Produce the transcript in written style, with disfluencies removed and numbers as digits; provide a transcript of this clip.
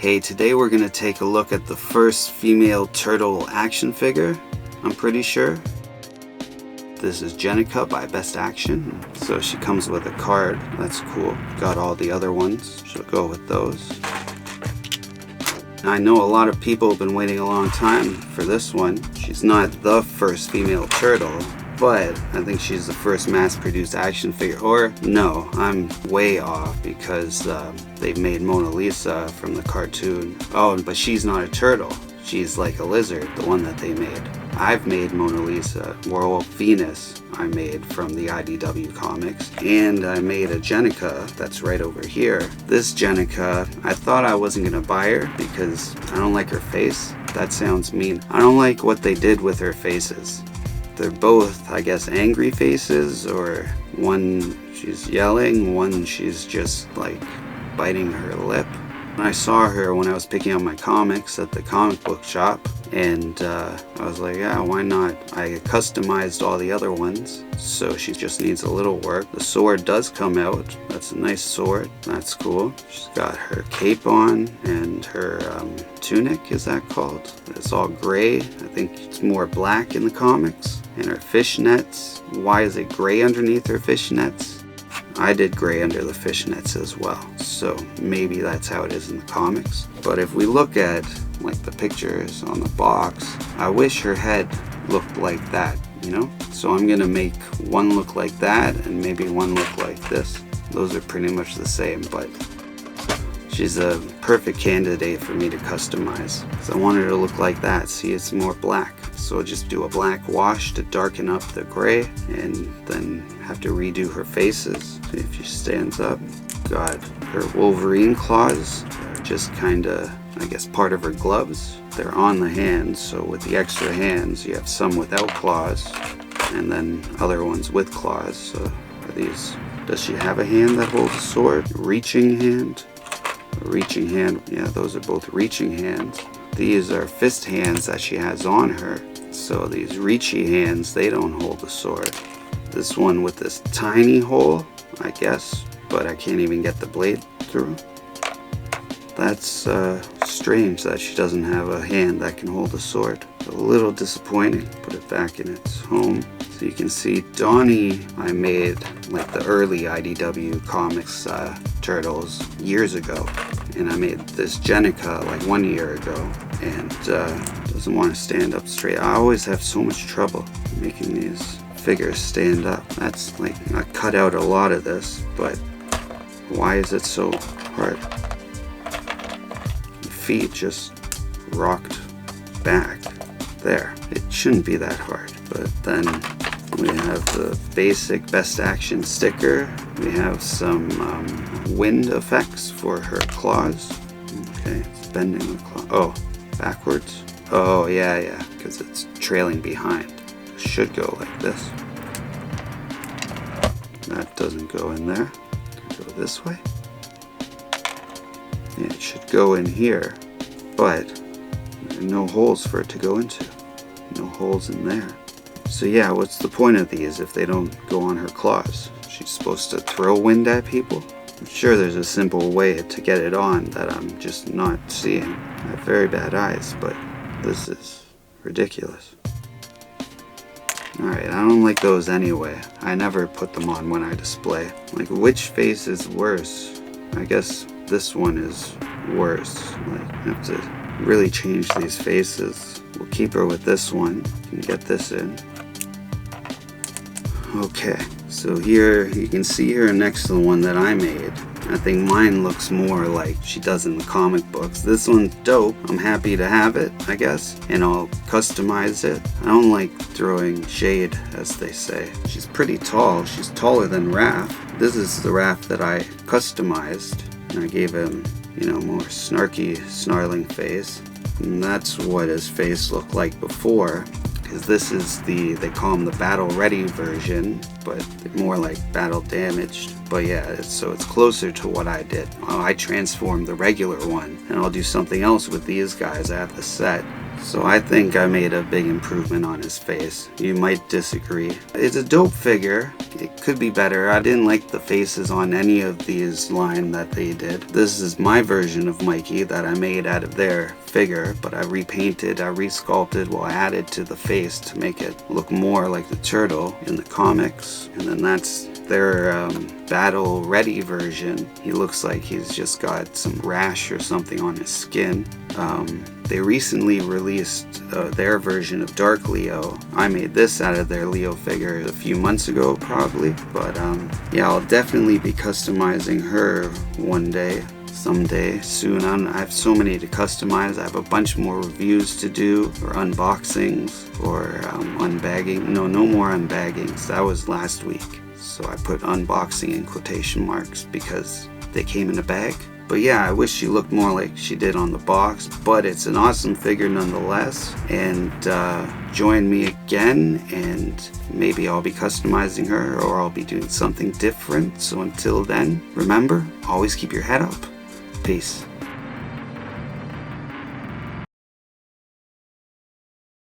Hey, today we're going to take a look at the first female turtle action figure, I'm pretty sure. This is Jennika by BST AXN. So she comes with a card, that's cool. Got all the other ones, she'll go with those. I know a lot of people have been waiting a long time for this one. She's not the first female turtle, but I think she's the first mass-produced action figure. Or no, I'm way off because they've made Mona Lisa from the cartoon. Oh, but she's not a turtle. She's like a lizard, the one that they made. I've made Mona Lisa, well, Venus I made from the IDW comics, and I made a Jennika that's right over here. This Jennika, I thought I wasn't gonna buy her because I don't like her face. That sounds mean. I don't like what they did with her faces. They're both, I guess, angry faces, or one she's yelling, one she's just like biting her lip. I saw her when I was picking up my comics at the comic book shop, and I was like, yeah, why not? I customized all the other ones, so she just needs a little work. The sword does come out. That's a nice sword. That's cool. She's got her cape on and her tunic, is that called? It's all gray. I think it's more black in the comics. And her fishnets. Why is it gray underneath her fishnets? I did gray under the fishnets as well, so maybe that's how it is in the comics. But if we look at like the pictures on the box, I wish her head looked like that, you know? So I'm gonna make one look like that and maybe one look like this. Those are pretty much the same, but she's a perfect candidate for me to customize. So I want her to look like that. See, it's more black. So I'll just do a black wash to darken up the gray, and then have to redo her faces. See if she stands up. Got her Wolverine claws, just kinda, I guess, part of her gloves. They're on the hands, so with the extra hands, you have some without claws, and then other ones with claws. So are these, does she have a hand that holds a sword? Reaching hand? A reaching hand, yeah, those are both reaching hands. These are fist hands that she has on her. So these reachy hands, they don't hold the sword. This one with this tiny hole, I guess, but I can't even get the blade through. That's strange that she doesn't have a hand that can hold a sword. A little disappointing. Put it back in its home. So you can see Donnie I made like the early IDW comics turtles years ago. And I made this Jennika like 1 year ago, and doesn't want to stand up straight. I always have so much trouble making these figures stand up. That's like, I cut out a lot of this, but why is it so hard? The feet just rocked back there. It shouldn't be that hard, but then we have the basic BST AXN sticker. We have some wind effects for her claws. Okay, it's bending the claw. Oh, backwards. Oh, yeah, because it's trailing behind. It should go like this. That doesn't go in there. Go this way. Yeah, it should go in here, but there are no holes for it to go into. No holes in there. So yeah, what's the point of these if they don't go on her claws? She's supposed to throw wind at people? I'm sure there's a simple way to get it on that I'm just not seeing. I have very bad eyes, but this is ridiculous. Alright, I don't like those anyway. I never put them on when I display. Like, which face is worse? I guess this one is worse. Like, I have to really change these faces. We'll keep her with this one and get this in. Okay, so here you can see her next to the one that I made. I think mine looks more like she does in the comic books. This one's dope. I'm happy to have it, I guess, and I'll customize it. I don't like throwing shade, as they say. She's pretty tall. She's taller than Raph. This is the Raph that I customized, and I gave him, you know, more snarky, snarling face. And that's what his face looked like before. Because this is they call him the battle ready version, but more like battle damaged. But yeah, so it's closer to what I did. I transformed the regular one, and I'll do something else with these guys. I have the set. So I think I made a big improvement on his face. You might disagree. It's a dope figure. It could be better. I didn't like the faces on any of these line that they did. This is my version of Mikey that I made out of their figure, but I repainted, I resculpted, well, I added to the face to make it look more like the turtle in the comics. And then that's their battle ready version. He looks like he's just got some rash or something on his skin. They recently released their version of Dark Leo. I made this out of their Leo figure a few months ago probably, but yeah, I'll definitely be customizing her one day, someday, soon. I have so many to customize. I have a bunch more reviews to do, or unboxings, or unbagging. No more unbaggings. That was last week. So I put unboxing in quotation marks because they came in a bag. But yeah, I wish she looked more like she did on the box, but it's an awesome figure nonetheless. And join me again, and maybe I'll be customizing her, or I'll be doing something different. So until then, remember, always keep your head up. Peace.